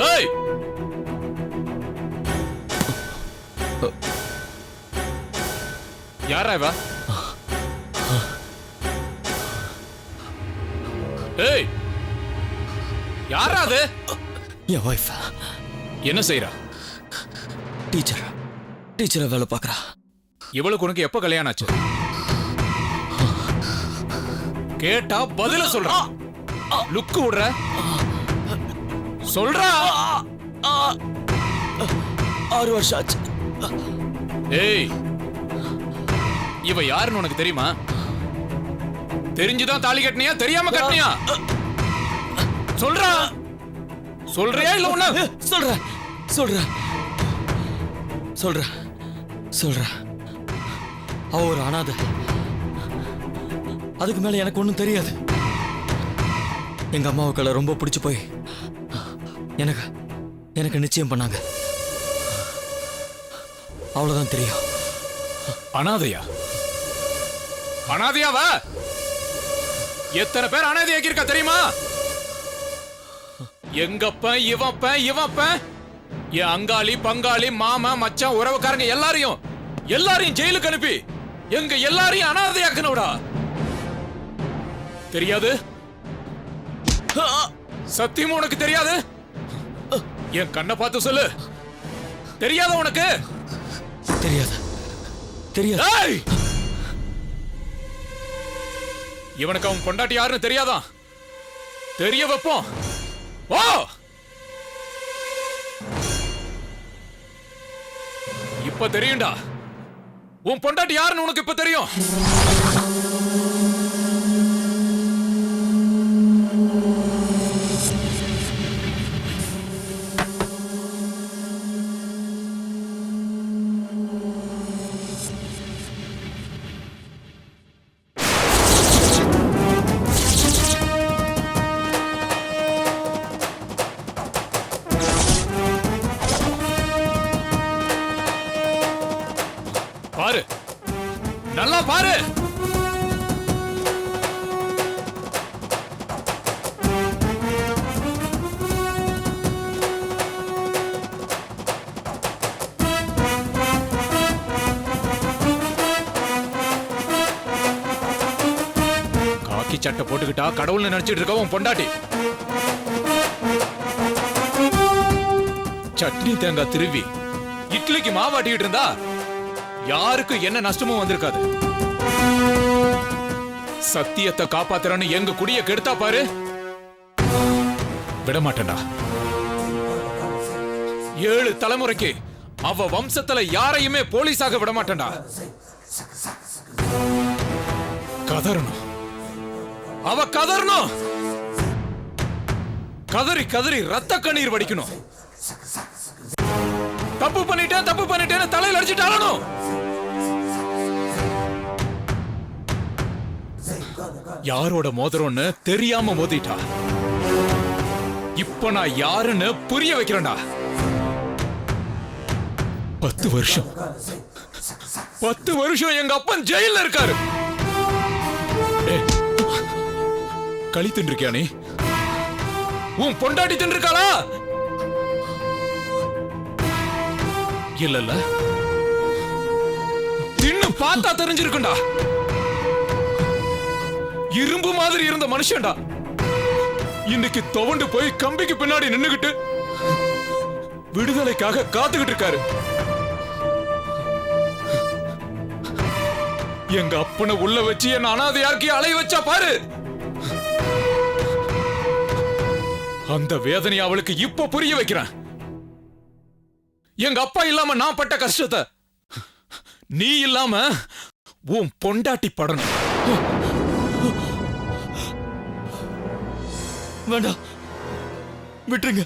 ஏய், யாரா இவ? ஏய், யாரா அது? என் ஒய்ஃப். என்ன செய்யறா? டீச்சரை வேலை பார்க்கறா. இவளுக்கு உனக்கு எப்ப கல்யாணம் ஆச்சு? கேட்டா பதில சொல்றா. லுக்கு விடுற சொல்றா. 6 வருஷம் ஆச்சு. ஏய், இவ யாருன்னு உனக்கு தெரியுமா? தெரிஞ்சுதான் தாலி கட்டினியா, தெரியாம கட்டினியா? சொல்றா. சொல்றியா இல்ல ஒண்ணு? சொல்ற. அவ ஒரு அனாதை. அதுக்கு மேல எனக்கு ஒண்ணும் தெரியாது. எங்க அம்மாவுக்களை ரொம்ப பிடிச்சு போய் எனக்கு நிச்சயம் பண்ணாங்க. அவ்வளவுதான் தெரியும். அனாதையா? அனாதையாவா? எத்தனை பேர் அனாதையாக்கி இருக்கா தெரியுமா? எங்கப்பன், இவப்பன், என் அங்காளி, பங்காளி, மாமா, மச்சான், உறவுக்காரங்க எல்லாரையும் ஜெயிலுக்கு அனுப்பி எங்க எல்லாரையும் அனாதையாக்கணும்டா. தெரியாது? சத்தியமா உனக்கு தெரியாது? என் கண்ணை பார்த்து சொல்லு. தெரியாத உனக்கு? தெரியாது. ஏய்! இவனுக்கு அவன் பொண்டாட்டி யாருன்னு தெரியாதான்? தெரிய வைப்போம். ஓ, இப்ப தெரியும்டா. உன் பொண்டாட்டி யாருன்னு உனக்கு இப்ப தெரியும். பாரு, நல்லா பாரு. காக்கி சட்டை போட்டுக்கிட்டா கடவுள்னு நினைச்சிட்டு இருக்க உன் பொண்டாட்டி. சட்னி தேங்காய் திருவி இட்லிக்கு மாவாட்டிக்கிட்டு இருந்தா யாருக்கும் என்ன நஷ்டமும் வந்திருக்காது. சத்தியத்தை காப்பாத்துறன்னு எங்க குடிய கெடுத்தா பாரு, விடமாட்டேன்டா. 7 தலைமுறைக்கு அவ வம்சத்துல யாரையுமே போலீஸாக விடமாட்டேன்டா. கதறணும், அவ கதறணும். கதறி கதறி ரத்த கண்ணீர் வடிக்கணும். தப்பு பண்ணிட்டேன்னு தலையில அடிச்சுட்டு அழணும். யாரோட மோதிரம்னு தெரியாம மோதிட்டா. இப்ப நான் யாருன்னு புரிய வைக்கிறேன்டா. 10 வருஷம் எங்க அப்பன் ஜெயில இருக்காரு. களி தின்றிருக்கியா நீ? உன் பொண்டாட்டி தின்றிருக்காளா? இல்ல, தின்னு பார்த்தா தெரிஞ்சிருக்குண்டா. இரும்பு மாதிரி இருந்த மனுஷன்டா இன்னைக்கு துவண்டு போய் கம்பிக்கு பின்னாடி நின்னுகிட்டு விடுதலைக்காக காத்துக்கிட்டு இருக்காரு. எங்க அப்பனை உள்ள வச்சு என்ன அனாதையாக்கி அலைய வச்சா பாரு. அந்த வேதனை அவளுக்கு இப்ப புரிய வைக்கிறேன். எங்க அப்பா இல்லாம நான் பட்ட கஷ்டத்தை நீ இல்லாம உன் பொண்டாட்டி படணும். வேண்டாம், விட்டுருங்க,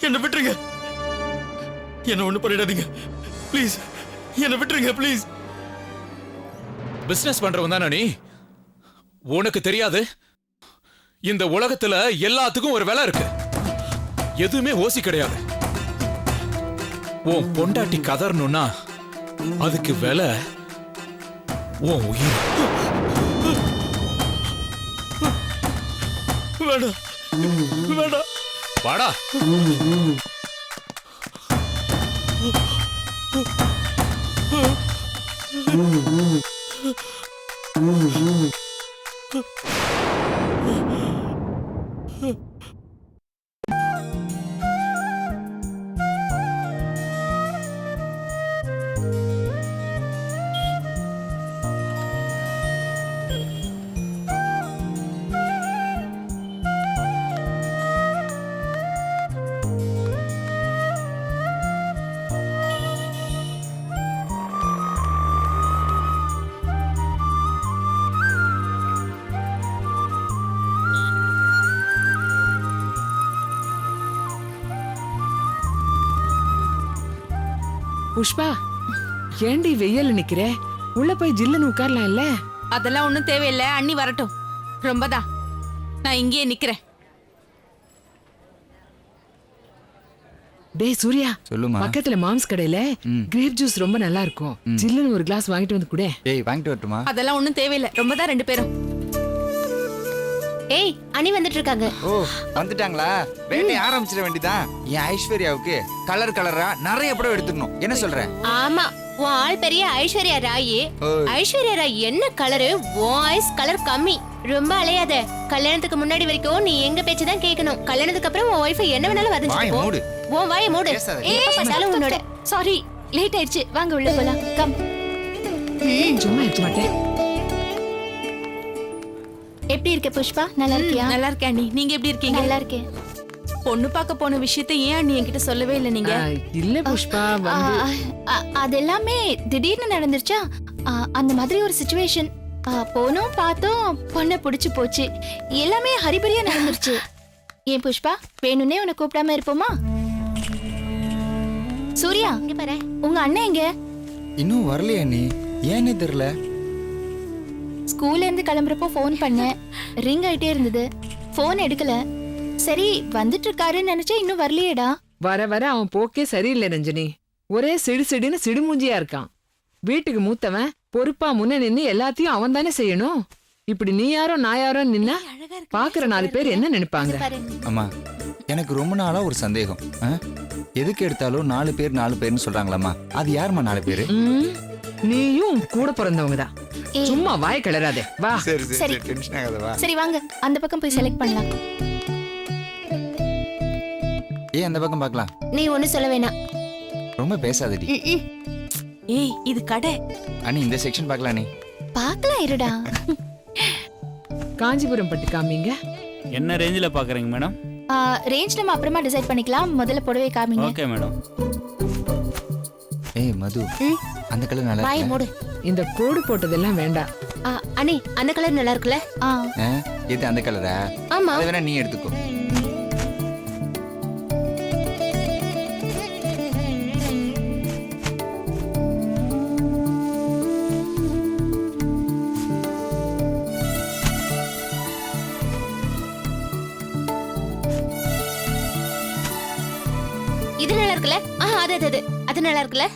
என்ன விட்டுருங்க. என்ன ஒண்ணு பண்ணிடாதீங்க ப்ளீஸ். என்ன விட்டுருங்க ப்ளீஸ். பிசினஸ் பண்றவன் தானே நீ? உனக்கு தெரியாது? இந்த உலகத்துல எல்லாத்துக்கும் ஒரு விலை இருக்கு. எதுவுமே ஓசி கிடையாது. உன் பொண்டாட்டி கதறணும்னா அதுக்கு விலை உன் உயிர். வேண்டாம் வேண்டாம் வாடா. புஷ்பா, ஏண்டி வெயில்ல நிக்கிற? உள்ள போய் ஜில்லுன்னு உட்காரலாம் இல்ல? அதெல்லாம் ஒண்ணும் தேவையில்லை, அண்ணி வரட்டும். ரொம்பதான், நான் இங்கேயே நிக்கிறேன். டேய் சூர்யா, சொல்லுமா. பக்கத்துல மாம்ஸ் கடையில கிரேப் ஜூஸ் ரொம்ப நல்லா இருக்கும். ஜில்லுன்னு ஒரு கிளாஸ் வாங்கிட்டு வந்து குடு. ஏய் வாங்கிட்டு வரட்டுமா? அதெல்லாம் ஒண்ணும் தேவையில்லை, ரொம்பதான் ரெண்டு பேரும். ஏய், அண்ணி வந்துட்டு இருக்காங்க. ஓ வந்துட்டாங்களா? வேலையை ஆரம்பிச்சிட வேண்டியதான். என் ஐஸ்வர்யாவுக்கு கலர் கலரா நிறைய படம் எடுத்துடணும். என்ன சொல்ற? ஆமா, உன் ஆள் பெரிய ஐஸ்வர்யா ராய். ஓய். ஐஸ்வர்யா ராய் என்ன கலரு? உன் ஐஸ் கலர் கம்மி. ரொம்ப அலையாத. கல்யாணத்துக்கு முன்னாடி வரைக்கும் நீ எங்க பேச்சு தான் கேட்கணும். கல்யாணத்துக்கு அப்புறம் உன் ஒய்ஃப் என்ன வேணாலும் வாயை வதஞ்சிட்டு மூடு. போ. உன் வாயை மூடு. பேசாத. எப்ப பார்த்தாலும் உன்னோட. சாரி, லேட் ஆயிடுச்சு, வாங்க உள்ள போலாம். கம். சும்மா இருக்க மாட்டேன். எப்படி இருக்க புஷ்பா? நல்லா இருக்கியா? நல்லா இருக்கேன் அண்ணி, நீங்க எப்படி இருக்கீங்க? நல்லா இருக்கேன். பொண்ணு பார்க்க போன விஷயத்தை ஏன் அண்ணி என்கிட்ட சொல்லவே இல்லை நீங்க? இல்ல புஷ்பா, வந்து அது எல்லாமே திடீர்னு நடந்துருச்சா? அந்த மாதிரி ஒரு சிச்சுவேஷன். போனோம், பார்த்தோம், பொண்ணை பிடிச்சு போச்சு. எல்லாமே ஹரிபரியா நடந்துருச்சு. ஏன் புஷ்பா, வேணும்னே உன்னை கூப்பிடாம இருப்போமா? சூர்யா, இங்க பாரு, உங்க அண்ணன் எங்க? இன்னும் வரலையா நீ? ஏன்னு தெரியல. ஸ்கூல்ல இருந்து கிளம்புறப்போ ஃபோன் பண்ணேன், ரிங் ஆயிட்டே இருந்தது, ஃபோன் எடுக்கல. சரி வந்துட்டு இருக்காருன்னு நினைச்சா இன்னும் வரலையேடா. வர வர அவன் போக்கே சரியில்லை ரஞ்சனி. ஒரே சிடு சிடுன்னு சிடுமூஞ்சியா இருக்கான். வீட்டுக்கு மூத்தவன் பொறுப்பா முன்ன நின்னு எல்லாத்தையும் அவன் தானே செய்யணும். இப்படி நீ யாரோ நான் யாரோ நின்னா பாக்குற 4 பேர் என்ன நினைப்பாங்க? அம்மா, எனக்கு ரொம்ப நாளா ஒரு சந்தேகம். எதுக்கு எடுத்தாலும் 4 பேர்னு சொல்றாங்களாம்மா? அது யாரும்மா 4 பேரு? நீயும் கூட பிறந்தவங்க தான். சும்மா வாய் கிளறாதே, வா. சரி சரி. சரி, டென்ஷன் ஆகாதவா? சரி வாங்க, அந்த பக்கம் போய் செலக்ட் பண்ணலாம். ஏய் அந்த பக்கம் பார்க்கலாம். நீ ஒண்ணு சொல்ல வேணாம். ரொம்ப பேசாதடி. ஏய், இது கடை. அண்ணி இந்த செக்ஷன் பார்க்கலாம் நீ. பார்க்கலாம் இருடா. காஞ்சிபுரம் பட்டு காமிங்க. என்ன ரேஞ்சில் பார்க்குறீங்க மேடம்? ரேஞ்ச் நம்ம அப்புறமா டிசைட் பண்ணிக்கலாம். முதல்ல புடவை காமிங்க. Okay madam. ஏய் மது, அந்த கலர் நல்லா வாயை இருக்கு. மூடு. இந்த கோடு போட்டதெல்லாம் வேண்டாம். அண்ணி, அந்த கலர் நல்லா இருக்குல்ல? இது அந்த கலரா? ஆமா. அதை வேணா நீ எடுத்துக்கோ. இது நல்லா இருக்குல்ல? அது நல்லா இருக்குல்ல?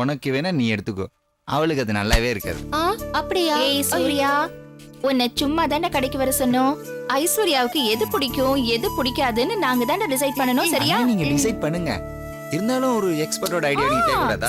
உனக்கு வேணா நீ எடுத்துக்கோ, அவளுக்கு அது நல்லாவே இருக்காது. அப்படியா? ஏய் சூர்யா, உன்னை சும்மா தானே கடைக்கு வர சொன்னோம். ஐஸ்வர்யாவுக்கு எது பிடிக்கும் எது பிடிக்காதுன்னு நாங்க தானே டிசைட் பண்ணணும், சரியா? அண்ணா, நீங்க டிசைட் பண்ணுங்க. இருந்தாலும் ஒரு எக்ஸ்பர்ட்டோட ஐடியா நீ தேவைப்படாதா?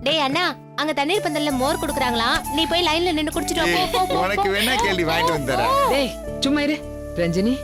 டேய் அண்ணா, அங்க தண்ணீர் பந்தல்ல மோர் குடுக்குறாங்களா, நீ போய் லைன்ல நின்னு குடிச்சிட்டு வா. போ, போ, உனக்கு போ. வேணா கேள்வி வாங்கிட்டு வந்துறேன். டேய் சும்மா இரு. ரஞ்சனி,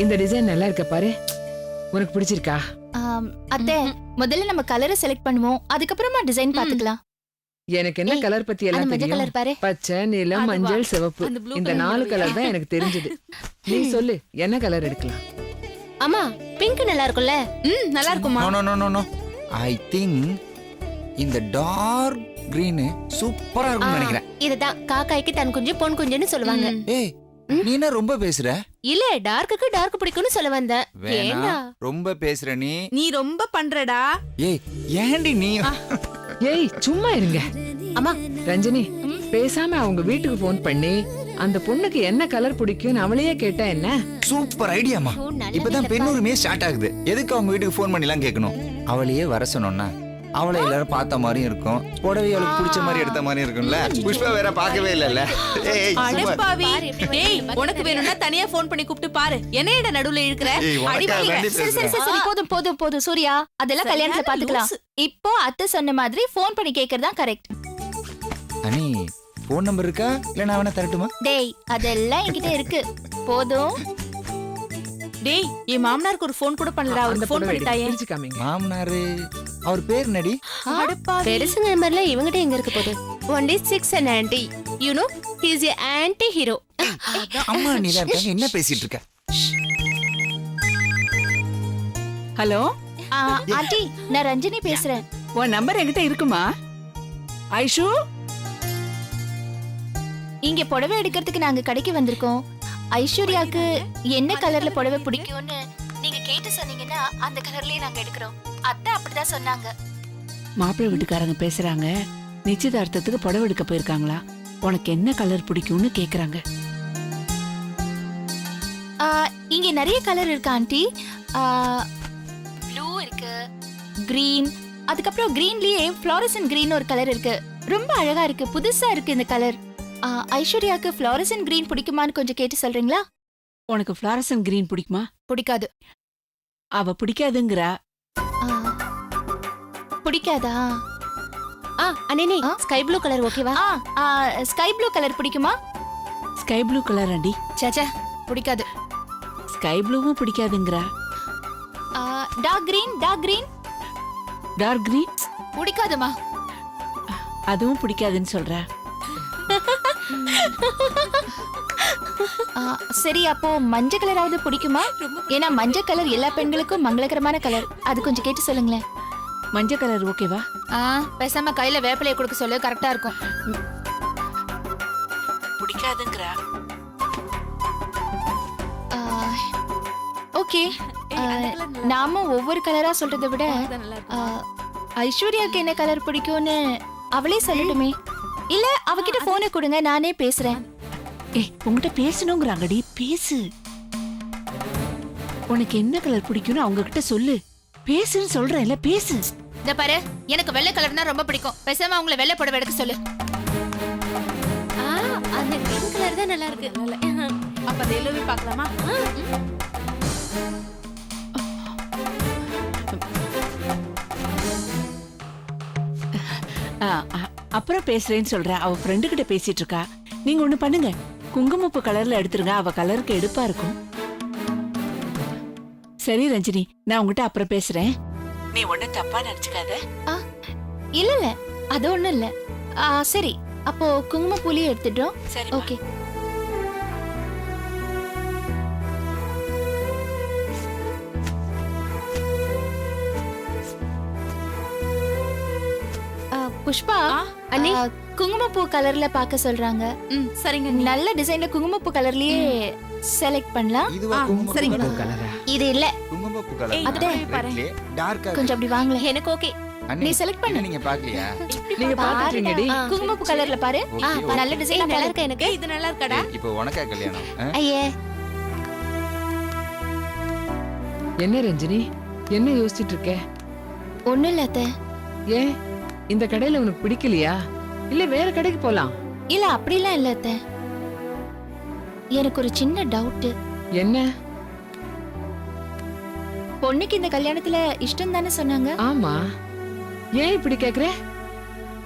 இந்த டிசைன் நல்லா இருக்க பாரு. உனக்கு பிடிச்சிருக்கா? அத்தை, முதல்ல நம்ம கலரை செலக்ட் பண்ணுவோம், அதுக்கப்புறமா டிசைன் பாத்துக்கலாம். எனக்கு என்ன ஏய், கலர் பத்தி அந்த எல்லாம் மஞ்சள் தெரியும். கலர் பாரு. பச்சை, நீலம், அதுவா? மஞ்சள், சிவப்பு, அந்த blue இந்த color 4 கலர் தான் இல்லையா? எனக்கு தெரிஞ்சது. நீ சொல்லு, என்ன கலர் எடுக்கலாம்? அம்மா, பிங்க் நல்லா இருக்கும்ல? நல்லா இருக்குமா? No no no no no. I think இந்த டார்க் green சூப்பரா இருக்கும்னு நினைக்கிறேன். இதுதான் காக்காய்க்கு தன் குஞ்சு பொன் குஞ்சுன்னு சொல்லுவாங்க. ஏய் நீ என்ன ரொம்ப பேசுற? இல்ல, டார்க்குக்கு டார்க் பிடிக்கும்னு சொல்ல வந்தேன். வேணா ஏண்டா? ரொம்ப பேசுற நீ. நீ ரொம்ப பண்றடா. ஏய் ஏண்டி நீ? ஏய் சும்மா இருங்க. அம்மா, ரஞ்சனி, பேசாம அவங்க வீட்டுக்கு ஃபோன் பண்ணி அந்த பொண்ணுக்கு என்ன கலர் பிடிக்கும்னு அவளையே கேட்டா என்ன? சூப்பர் ஐடியாமா. ஓ, நல்ல இப்பதான் வேலை பெண்ணுரிமையே ஸ்டார்ட் ஆகுது. எதுக்கு அவங்க வீட்டுக்கு ஃபோன் பண்ணிலாம் கேட்கணும்? அவளையே வர சொன்னோம்னா அவளை எல்லாரும் பார்த்த மாதிரியும் இருக்கும், புடவை அவளுக்கு பிடிச்ச மாதிரி எடுத்த மாதிரி இருக்கும்ல. புஷ்பா வேற பார்க்கவே இல்லைல்ல. ஏய் சும்மா. அடப்பாவி டேய் உனக்கு வேணும்னா தனியா ஃபோன் பண்ணி கூப்பிட்டு பாரு என்னையட நடுவுல இருக்கிற ஏய், உனக்கா அடிவாங்க. வேண்டி சரி சரி சரி சரி, போதும் போதும் போதும் சூர்யா, அதெல்லாம் கல்யாணத்துல சரியான பாத்துக்கலாம். லூசு. இப்போ அத்தை சொன்ன மாதிரி ஃபோன் பண்ணி கேக்குறது தான் கரெக்ட். அனி ஃபோன் நம்பர் இருக்கா இல்ல நான் வேணா தரட்டுமா? டேய் அதெல்லாம் என்கிட்ட இருக்கு, போதும். டேய் என் மாமனாருக்கு ஒரு ஃபோன் கூட பண்ணலடா அந்த அவருக்கு ஃபோன் புடவை பண்ணி எடுங்க, தாயே பிரிச்சு காமிங்க. மாமனாரு அவர் பேர் நடி. அடப்பாவி பெருசு நம்பர்ல இவங்கிட்ட எங்க இருக்க போகுது? Only 6 and aunty. You know, he is a anti-hero. அம்மா நீ தான் இருக்காங்க, என்ன பேசிட்டு இருக்க? ஹலோ, ஆண்டி நான் ரஞ்சினி பேசுறேன். உன் நம்பர் என்கிட்ட இருக்குமா? ஐஷு, இங்க புடவை எடுக்கிறதுக்கு நாங்க கடைக்கு வந்திருக்கோம். ஐஸ்வர்யாக்கு என்ன கலர்ல புடவை பிடிக்கும்னு நீங்க கேட்டு சொன்னீங்கன்னா அந்த கலர்லயே நாங்க எடுக்கிறோம். அத்தை அப்படிதான் சொன்னாங்க. மாப்பிள்ளை வீட்டுக்காரங்க பேசுறாங்க. நிச்சயதார்த்தத்துக்கு புடவை எடுக்க போயிருக்காங்களா? உனக்கு என்ன கலர் பிடிக்கும்னு கேக்குறாங்க. இங்க நிறைய கலர் இருக்கு ஆண்டி. ப்ளூ இருக்கு, கிரீன், அதுக்கப்புறம் கிரீன்லயே ஃப்ளோரசன் கிரீன் ஒரு கலர் இருக்கு. ரொம்ப அழகா இருக்கு, புதுசா இருக்கு இந்த கலர். ஐஸ்வர்யாக்கு ஃப்ளோரசன் கிரீன் பிடிக்குமான்னு கொஞ்சம் கேட்டு சொல்றீங்களா? உனக்கு ஃப்ளாரசன் கிரீன் பிடிக்குமா? பிடிக்காது. அவ பிடிக்காதுங்கிறா. பிடிக்காதா? அண்ணே, ஸ்கை ப்ளூ கலர் ஓகேவா? ஸ்கை ப்ளூ கலர் பிடிக்குமா? ஸ்கை ப்ளூ கலர் அண்டி. சேச்சே பிடிக்காது. ஸ்கை ப்ளூவும் பிடிக்காதுங்கிறா. Dark green, dark green dark green பிடிக்காதுமா. அதுவும் பிடிக்காதுன்னு சொல்றா. சரி அப்போ மஞ்சள் கலராவது பிடிக்குமா? ஏன்னா மஞ்சள் கலர் எல்லா பெண்களுக்கும் மங்களகரமான கலர். அது கொஞ்சம் கேட்டு சொல்லுங்களேன். மஞ்சள் கலர் ஓகேவா? பேசாம கையில வேப்பிலையை கொடுக்க சொல்லு, கரெக்டா இருக்கும். பிடிக்காதுங்கிறா. ஓகே, நாம ஒவ்வொரு கலரா சொல்றதை விட ஐஸ்வர்யாக்கு என்ன கலர் பிடிக்கும்னு அவளே சொல்லட்டுமே. இல்ல அவகிட்ட போனை கொடுங்க, நானே பேசுறேன். ஏய், உங்ககிட்ட பேசணுங்கிறாங்கடி, பேசு. உனக்கு என்ன கலர் பிடிக்கும்னு அவங்க கிட்ட சொல்லு. பேசுன்னு சொல்றேன்ல, பேசு. இந்த பாரு, எனக்கு வெள்ளை கலர்னா ரொம்ப பிடிக்கும். பேசாம அவங்கள வெள்ளை புடவை எடுக்க சொல்லு. அந்த கிரீன் கலர் தான் நல்லா இருக்கு. அப்ப அதை எழுதி பார்க்கலாமா? அப்புறம் பேசுறேன்னு சொல்றேன். அவ ஃப்ரெண்டு கிட்ட பேசிட்டு இருக்கா. நீங்க ஒண்ணு பண்ணுங்க, குங்குமப்பு கலர்ல எடுத்துருங்க. அவ கலருக்கு எடுப்பா இருக்கும். சரி ரஞ்சினி, நான் உங்ககிட்ட அப்புறம் பேசுறேன். நீ ஒண்ணு தப்பா நினைச்சுக்காத. இல்ல இல்ல, அது ஒண்ணும் இல்ல. சரி, அப்போ குங்குமப்பூலியே எடுத்துட்டோம். சரி, ஓகே. புஷ்பா, அண்ணி. குங்குமப்பூ கலர்ல பார்க்க சொல்றாங்க. சரிங்க நல்ல டிசைன்ல குங்குமப்பூ கலர்லயே செலக்ட் பண்ணலாம். இதுவா குங்குமப்பூ சரிங்களா? கலரா? இது இல்ல, குங்குமப்பூ கலர். ஏய், அத்தை. பாரு. டார்க்கா கொஞ்சம் அப்படி வாங்கல. எனக்கு ஓகே. நீ select பண்ணு. நீங்க பாக்கலையா? நீங்க பாத்துட்டீங்கடி. குங்குமப்பூ கலர்ல பாரு. Okay, okay. நல்ல டிசைன் நல்லா நல்லா இருக்கு எனக்கு. இது நல்லா இருக்காடா? இப்போ உனக்கா கல்யாணம்? ஐயே, என்ன ரஞ்சினி, என்ன யோசிச்சுட்டு இருக்க? ஒண்ணும் இல்ல அத்தை. ஏன் இந்த கடையில உனக்கு பிடிக்கலையா? இல்ல வேற கடைக்கு போலாம். இல்ல அப்படிலாம் இல்ல அத்தை. எனக்கு ஒரு சின்ன டவுட். என்ன? பொண்ணுக்கு இந்த கல்யாணத்துல இஷ்டம் தானே சொன்னாங்க? ஆமா, ஏன் இப்படி கேக்குற?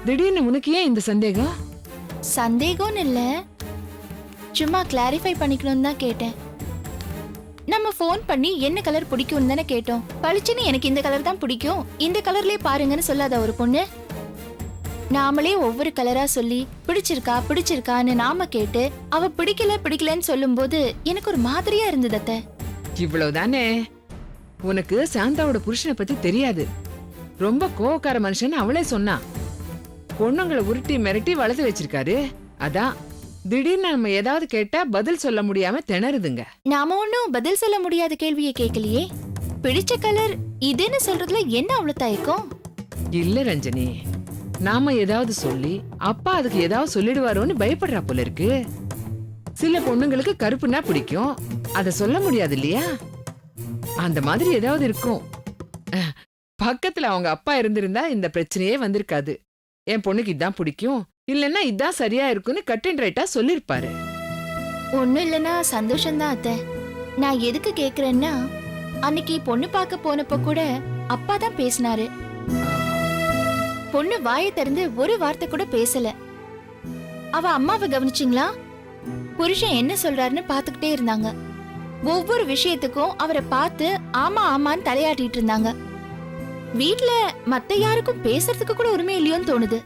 திடீர்னு உனக்கு ஏன் இந்த சந்தேகம்? சந்தேகம்னு இல்ல, சும்மா கிளாரிஃபை பண்ணிக்கணும்னு தான் கேட்டேன். நம்ம ஃபோன் பண்ணி என்ன கலர் பிடிக்கும்னு தானே கேட்டோம். பளிச்சுன்னு எனக்கு இந்த கலர் தான் பிடிக்கும், இந்த கலர்லயே பாருங்கன்னு சொல்லாத ஒரு பொண்ணு. நாமளே ஒவ்வொரு கலரா சொல்லி பிடிச்சிருக்கா பிடிச்சிருக்கான்னு நாம கேட்டு அவ பிடிக்கல பிடிக்கலன்னு சொல்லும்போது எனக்கு ஒரு மாதிரியா இருந்தது அத்தை. இவ்வளவுதானே. உனக்கு சாந்தாவோட புருஷனை பத்தி தெரியாது. ரொம்ப கோவக்கார மனுஷன் அவளே சொன்னா. பொண்ணுங்களை உருட்டி மிரட்டி வளர்த்து வச்சிருக்காரு. அதான் திடீர்னு நம்ம ஏதாவது கேட்டா பதில் சொல்ல முடியாம திணறுதுங்க. நாம ஒன்னும் பதில் சொல்ல முடியாத கேள்வியை கேட்கலையே. பிடிச்ச கலர் இதுன்னு சொல்றதுல என்ன அவ்வளவு தயக்கம்? இல்ல ரஞ்சனி, நாம ஏதாவது சொல்லி அப்பா அதுக்கு ஏதாவது சொல்லிடுவாரோன்னு பயப்படுறா போல இருக்கு. சில பொண்ணுங்களுக்கு கருப்புனா பிடிக்கும், அத சொல்ல முடியாது இல்லையா? அந்த மாதிரி ஏதாவது இருக்கும். பக்கத்துல அவங்க அப்பா இருந்திருந்தா இந்த பிரச்சனையே வந்திருக்காது. என் பொண்ணுக்கு இதான் பிடிக்கும், இல்லைன்னா இதான் சரியா இருக்குன்னு கட் அண்ட் ரைட்டா சொல்லிருப்பாரு. ஒண்ணும் இல்லைன்னா சந்தோஷம்தான் அத்தை. நான் எதுக்கு கேக்குறேன்னா, அன்னைக்கு பொண்ணு பார்க்க போனப்ப கூட அப்பா தான் பேசினாரு. பொண்ணு வாயை திறந்து ஒரு வார்த்தை கூட பேசல. அவ அம்மாவை கவனிச்சிங்களா? புருஷன் என்ன சொல்றாருன்னு பாத்துக்கிட்டே இருந்தாங்க. ஒவ்வொரு விஷயத்துக்கும் அவரை பார்த்து ஆமா ஆமான்னு தலையாட்டிட்டு இருந்தாங்க. வீட்ல மத்த யாருக்கும் பேசுறதுக்கு கூட உரிமை இல்லையோன்னு தோணுது.